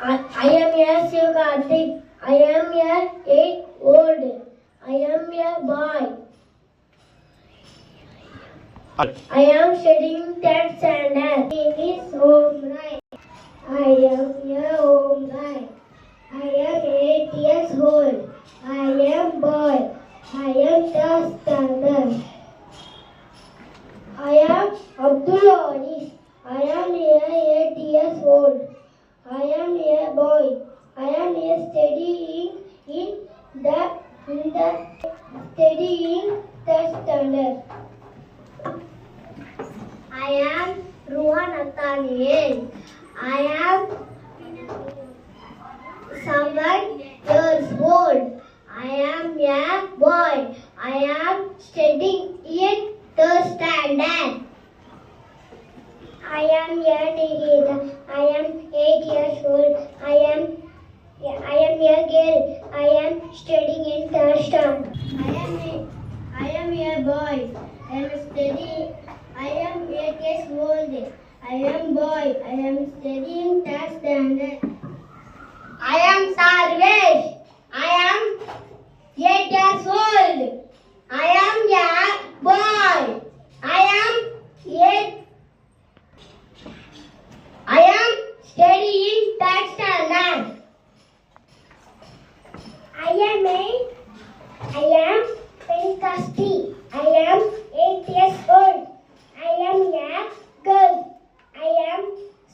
I am a Sivakarthik. I am a 8 old. I am a boy. I am studying 10th standard. It is home right. I am a home right. I am 8 years old. I am boy. I am 10th standard. I am Abdul Aziz. I am 8 years old. I am a boy. I am studying in the studying the standard. I am Ruhan Nathaniel. I am 7 years old. I am a boy. I am studying in the standard. I am a teenager. I am 8 years old. I am a girl. I am studying in third standard. I am a boy. I am studying. I am 8 years old. I am boy. I am studying third standard. I am Sarvesh. I am 8 years old. I am a boy. I am studying third standard. I am Pentasti. I am 8 years old. I am a girl. I am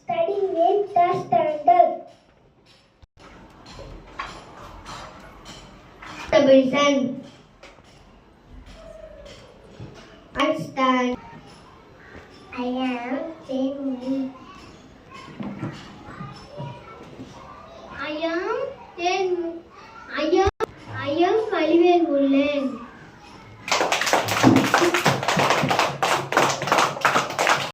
studying in third standard. Wilson. I am Jamie.